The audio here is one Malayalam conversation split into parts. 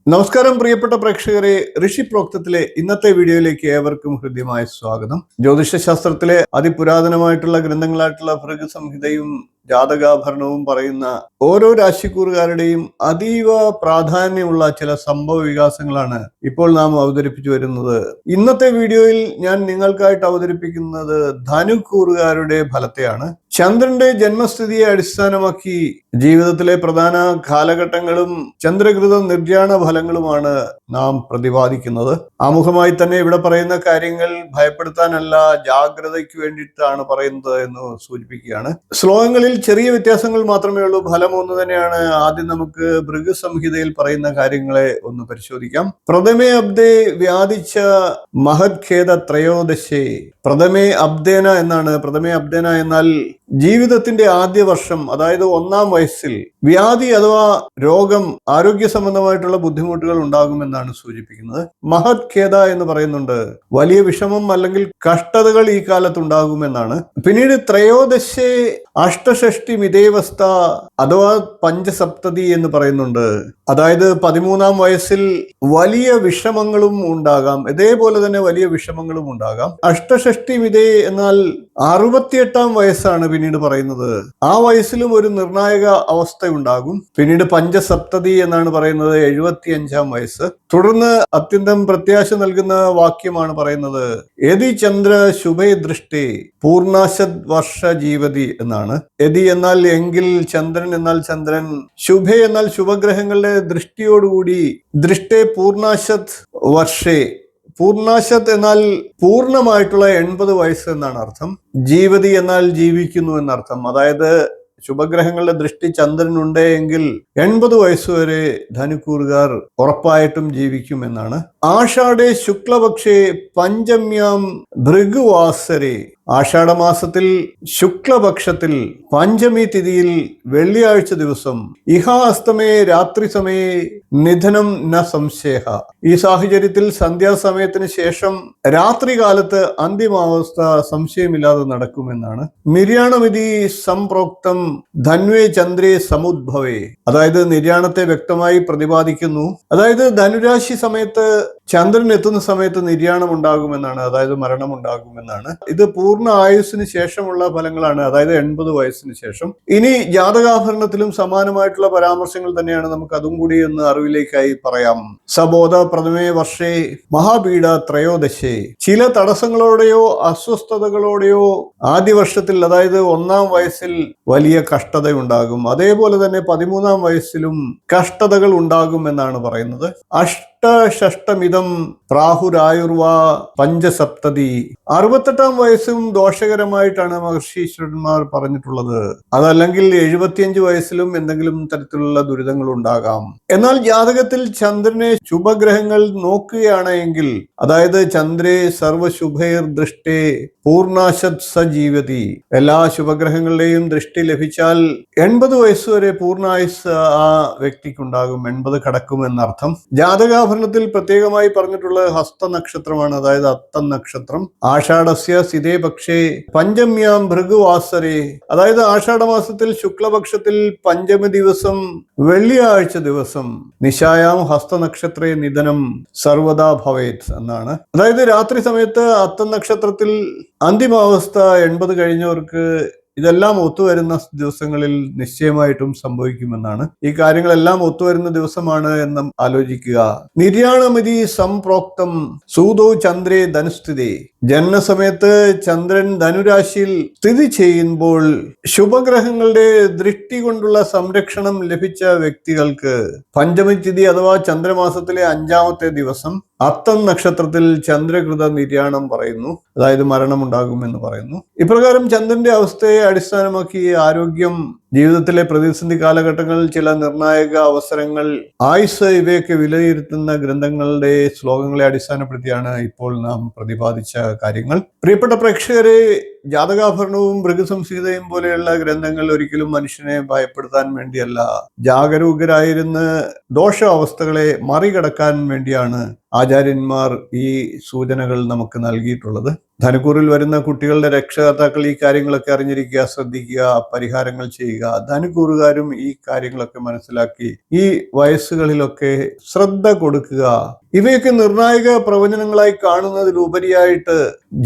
നമസ്കാരം പ്രിയപ്പെട്ട പ്രേക്ഷകരെ, ഋഷി പ്രോക്തത്തിലെ ഇന്നത്തെ വീഡിയോയിലേക്ക് ഏവർക്കും ഹൃദ്യമായ സ്വാഗതം. ജ്യോതിഷശാസ്ത്രത്തിലെ അതിപുരാതനമായിട്ടുള്ള ഗ്രന്ഥങ്ങളായിട്ടുള്ള ഭൃഗു സംഹിതയും ജാതകാഭരണവും പറയുന്ന ഓരോ രാശിക്കൂറുകാരുടെയും അതീവ പ്രാധാന്യമുള്ള ചില സംഭവ വികാസങ്ങളാണ് ഇപ്പോൾ നാം അവതരിപ്പിച്ചു വരുന്നത്. ഇന്നത്തെ വീഡിയോയിൽ ഞാൻ നിങ്ങൾക്കായിട്ട് അവതരിപ്പിക്കുന്നത് ധനുക്കൂറുകാരുടെ ഫലത്തെയാണ്. ചന്ദ്രന്റെ ജന്മസ്ഥിതിയെ അടിസ്ഥാനമാക്കി ജീവിതത്തിലെ പ്രധാന കാലഘട്ടങ്ങളും ചന്ദ്രകൃത നിർജ്ജാണ ഫലങ്ങളുമാണ് നാം പ്രതിപാദിക്കുന്നത്. ആമുഖമായി തന്നെ ഇവിടെ പറയുന്ന കാര്യങ്ങൾ ഭയപ്പെടുത്താനല്ല, ജാഗ്രതയ്ക്ക് വേണ്ടിയിട്ടാണ് പറയുന്നത് എന്ന് സൂചിപ്പിക്കുകയാണ്. ശ്ലോകങ്ങളിൽ ചെറിയ വ്യത്യാസങ്ങൾ മാത്രമേ ഉള്ളൂ, ഫലം ഒന്ന് തന്നെയാണ്. ആദ്യം നമുക്ക് ഭൃഗു സംഹിതയിൽ പറയുന്ന കാര്യങ്ങളെ ഒന്ന് പരിശോധിക്കാം. പ്രഥമേ അബ്ദേ വ്യാധിച്ച മഹത്ഖേദ ത്രയോദശേ. പ്രഥമേ അബ്ദേന എന്നാണ്. പ്രഥമേ അബ്ദേന എന്നാൽ ജീവിതത്തിന്റെ ആദ്യ വർഷം, അതായത് 1-ാം വയസ്സിൽ വ്യാധി അഥവാ രോഗം, ആരോഗ്യ സംബന്ധമായിട്ടുള്ള ബുദ്ധിമുട്ടുകൾ ഉണ്ടാകുമെന്നാണ് സൂചിപ്പിക്കുന്നത്. മഹത് ഖേദ എന്ന് പറയുന്നുണ്ട്, വലിയ വിഷമം അല്ലെങ്കിൽ കഷ്ടതകൾ ഈ കാലത്ത് ഉണ്ടാകുമെന്നാണ്. പിന്നീട് ത്രയോദശേ അഷ്ടഷഷ്ടി മിതേവസ്ഥ അഥവാ പഞ്ചസപ്തതി എന്ന് പറയുന്നുണ്ട്. അതായത് 13-ാം വയസ്സിൽ വലിയ വിഷമങ്ങളും ഉണ്ടാകാം, ഇതേപോലെ തന്നെ വലിയ വിഷമങ്ങളും ഉണ്ടാകാം. അഷ്ടഷഷ്ടി മിതേ എന്നാൽ 68-ാം വയസ്സാണ് പിന്നീട് പറയുന്നത്. ആ വയസ്സിലും ഒരു നിർണായക അവസ്ഥ ഉണ്ടാകും. പിന്നീട് പഞ്ചസപ്തതി എന്നാണ് പറയുന്നത്, 75-ാം വയസ്സ്. തുടർന്ന് അത്യന്തം പ്രത്യാശ നൽകുന്ന വാക്യമാണ് പറയുന്നത്, യതി ചന്ദ്ര ശുഭേ ദൃഷ്ടി പൂർണാശത് വർഷ ജീവതി എന്നാണ്. യതി എന്നാൽ എങ്കിൽ, ചന്ദ്രൻ എന്നാൽ ചന്ദ്രൻ, ശുഭേ എന്നാൽ ശുഭഗ്രഹങ്ങളുടെ ദൃഷ്ടിയോടുകൂടി, ദൃഷ്ടേ പൂർണാശത് വർഷേ. പൂർണാശത്ത് എന്നാൽ പൂർണ്ണമായിട്ടുള്ള 80 വയസ്സ് എന്നാണ് അർത്ഥം. ജീവതി എന്നാൽ ജീവിക്കുന്നു എന്നർത്ഥം. അതായത് ശുഭഗ്രഹങ്ങളുടെ ദൃഷ്ടി ചന്ദ്രനുണ്ട് എങ്കിൽ 80 വയസ്സുവരെ ധനുക്കൂറുകാർ ഉറപ്പായിട്ടും ജീവിക്കും എന്നാണ്. ആഷാഢേ ശുക്ലപക്ഷേ പഞ്ചമ്യാം ഭൃഗുവാസരെ. ആഷാഢമാസത്തിൽ ശുക്ലപക്ഷത്തിൽ പഞ്ചമി തിഥിയിൽ വെള്ളിയാഴ്ച ദിവസം, ഇഹാസ്തമേ രാത്രി സമയേ നിധനം ന സംശയ. ഈ സാഹചര്യത്തിൽ സന്ധ്യാസമയത്തിന് ശേഷം രാത്രികാലത്ത് അന്തിമാവസ്ഥ സംശയമില്ലാതെ നടക്കുമെന്നാണ്. നിര്യാണമിതി സംപ്രോക്തം ധന്വേ ചന്ദ്രേ സമുദ്ഭവേ. അതായത് നിര്യാണത്തെ വ്യക്തമായി പ്രതിപാദിക്കുന്നു. അതായത് ധനുരാശി സമയത്ത് ചന്ദ്രൻ എത്തുന്ന സമയത്ത് നിര്യാണം ഉണ്ടാകുമെന്നാണ്, അതായത് മരണം ഉണ്ടാകുമെന്നാണ്. ഇത് പൂർണ്ണ ആയുസ്സിന് ശേഷമുള്ള ഫലങ്ങളാണ്, അതായത് 80 വയസ്സിന് ശേഷം. ഇനി ജാതകാഭരണത്തിലും സമാനമായിട്ടുള്ള പരാമർശങ്ങൾ തന്നെയാണ്. നമുക്ക് അതും കൂടി ഒന്ന് അറിവിലേക്കായി പറയാം. സബോധ പ്രഥമേ വർഷേ മഹാപീഡ ത്രയോദശേ. ചില തടസ്സങ്ങളോടെയോ അസ്വസ്ഥതകളോടെയോ ആദ്യ വർഷത്തിൽ, അതായത് 1-ാം വയസ്സിൽ വലിയ കഷ്ടത ഉണ്ടാകും. അതേപോലെ തന്നെ 13-ാം വയസ്സിലും കഷ്ടതകൾ ഉണ്ടാകും എന്നാണ് പറയുന്നത്. അഷ്ടഷഷ്ടമിതം പ്രാഹുരായുർവാ പഞ്ചസപ്തതി. 68-ാം വയസ്സും ദോഷകരമായിട്ടാണ് മഹർഷീശ്വരന്മാർ പറഞ്ഞിട്ടുള്ളത്. അതല്ലെങ്കിൽ 75 വയസ്സിലും എന്തെങ്കിലും തരത്തിലുള്ള ദുരിതങ്ങൾ ഉണ്ടാകാം. എന്നാൽ ജാതകത്തിൽ ചന്ദ്രനെ ശുഭഗ്രഹങ്ങൾ നോക്കുകയാണെങ്കിൽ, അതായത് ചന്ദ്രേ സർവശുഭൈർ ദൃഷ്ടേ പൂർണാശത് സജീവതി, എല്ലാ ശുഭഗ്രഹങ്ങളുടെയും ദൃഷ്ടി ലഭിച്ചാൽ 80 വയസ്സുവരെ പൂർണ്ണായുസ് ആ വ്യക്തിക്കുണ്ടാകും, 80 കടക്കുമെന്നർത്ഥം. ജാതകാഭരണത്തിൽ പ്രത്യേകമായി പറഞ്ഞിട്ടുള്ളത് ഹസ്ത നക്ഷത്രമാണ്, അതായത് അത്തം നക്ഷത്രം. ആഷാഢസ്യ സിതേ പക്ഷേ പഞ്ചമ്യാം ഭൃഗുവാസരേ. അതായത് ആഷാഢമാസത്തിൽ ശുക്ലപക്ഷത്തിൽ പഞ്ചമി ദിവസം വെള്ളിയാഴ്ച ദിവസം നിശായാം ഹസ്തനക്ഷത്രേ നിധനം സർവദാ ഭവേത് എന്നാണ്. അതായത് രാത്രി സമയത്ത് അത്തം നക്ഷത്രത്തിൽ അന്തിമാവസ്ഥ 80 കഴിഞ്ഞവർക്ക് ഇതെല്ലാം ഒത്തുവരുന്ന ദിവസങ്ങളിൽ നിശ്ചയമായിട്ടും സംഭവിക്കുമെന്നാണ്. ഈ കാര്യങ്ങളെല്ലാം ഒത്തുവരുന്ന ദിവസമാണ് എന്ന് ആലോചിക്കുക. നിര്യാണമിതി സംപ്രോക്തം സൂതോ ചന്ദ്രേ ധനുസ്ഥിതി. ജനനസമയത്ത് ചന്ദ്രൻ ധനുരാശിയിൽ സ്ഥിതി ചെയ്യുമ്പോൾ ശുഭഗ്രഹങ്ങളുടെ ദൃഷ്ടി കൊണ്ടുള്ള സംരക്ഷണം ലഭിച്ച വ്യക്തികൾക്ക് പഞ്ചമി തിഥി അഥവാ ചന്ദ്രമാസത്തിലെ 5-ാമത്തെ ദിവസം അത്തം നക്ഷത്രത്തിൽ ചന്ദ്രകൃത നിര്യാണം പറയുന്നു, അതായത് മരണമുണ്ടാകുമെന്ന് പറയുന്നു. ഇപ്രകാരം ചന്ദ്രന്റെ അവസ്ഥയെ അടിസ്ഥാനമാക്കി ആരോഗ്യം, ജീവിതത്തിലെ പ്രതിസന്ധി കാലഘട്ടങ്ങളിൽ ചില നിർണായക അവസരങ്ങൾ, ആയുസ് ഇവയൊക്കെ വിലയിരുത്തുന്ന ഗ്രന്ഥങ്ങളുടെ ശ്ലോകങ്ങളെ അടിസ്ഥാനപ്പെടുത്തിയാണ് ഇപ്പോൾ നാം പ്രതിപാദിച്ച കാര്യങ്ങൾ. പ്രിയപ്പെട്ട പ്രേക്ഷകരെ, ജാതകാഭരണവും ഭൃഗുസംഹിതയും പോലെയുള്ള ഗ്രന്ഥങ്ങൾ ഒരിക്കലും മനുഷ്യനെ ഭയപ്പെടുത്താൻ വേണ്ടിയല്ല, ജാഗരൂകരായിരുന്ന് ദോഷ അവസ്ഥകളെ മറികടക്കാൻ വേണ്ടിയാണ് ആചാര്യന്മാർ ഈ സൂചനകൾ നമുക്ക് നൽകിയിട്ടുള്ളത്. ധനുക്കൂറിൽ വരുന്ന കുട്ടികളുടെ രക്ഷകർത്താക്കൾ ഈ കാര്യങ്ങളൊക്കെ അറിഞ്ഞിരിക്കുക, ശ്രദ്ധിക്കുക, പരിഹാരങ്ങൾ ചെയ്യുക. ധനുക്കൂറുകാരും ഈ കാര്യങ്ങളൊക്കെ മനസ്സിലാക്കി ഈ വയസ്സുകളിലൊക്കെ ശ്രദ്ധ കൊടുക്കുക. ഇവയൊക്കെ നിർണായക പ്രവചനങ്ങളായി കാണുന്നതിലുപരിയായിട്ട്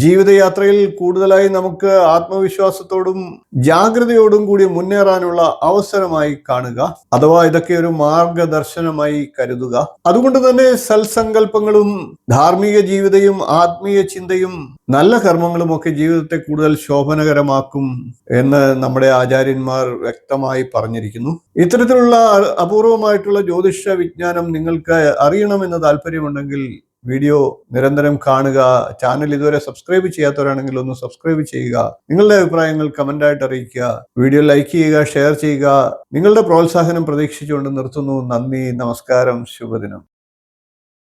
ജീവിതയാത്രയിൽ കൂടുതലായി നമുക്ക് ആത്മവിശ്വാസത്തോടും ജാഗ്രതയോടും കൂടി മുന്നേറാനുള്ള അവസരമായി കാണുക, അഥവാ ഇതൊക്കെ ഒരു മാർഗദർശനമായി കരുതുക. അതുകൊണ്ട് തന്നെ സൽസങ്കല്പങ്ങളും ധാർമ്മിക ജീവിതവും ആത്മീയ ചിന്തയും നല്ല കർമ്മങ്ങളും ഒക്കെ ജീവിതത്തെ കൂടുതൽ ശോഭനകരമാക്കും എന്ന് നമ്മുടെ ആചാര്യന്മാർ വ്യക്തമായി പറഞ്ഞിരിക്കുന്നു. ഇത്തരത്തിലുള്ള അപൂർവമായിട്ടുള്ള ജ്യോതിഷ വിജ്ഞാനം നിങ്ങൾക്ക് അറിയണമെന്ന് താല്പര്യമുണ്ടെങ്കിൽ വീഡിയോ നിരന്തരം കാണുക. ചാനൽ ഇതുവരെ സബ്സ്ക്രൈബ് ചെയ്യാത്തവരാണെങ്കിൽ ഒന്ന് സബ്സ്ക്രൈബ് ചെയ്യുക. നിങ്ങളുടെ അഭിപ്രായങ്ങൾ കമന്റായിട്ട് അറിയിക്കുക. വീഡിയോ ലൈക്ക് ചെയ്യുക, ഷെയർ ചെയ്യുക. നിങ്ങളുടെ പ്രോത്സാഹനം പ്രതീക്ഷിച്ചുകൊണ്ട് നിർത്തുന്നു. നന്ദി, നമസ്കാരം, ശുഭദിനം.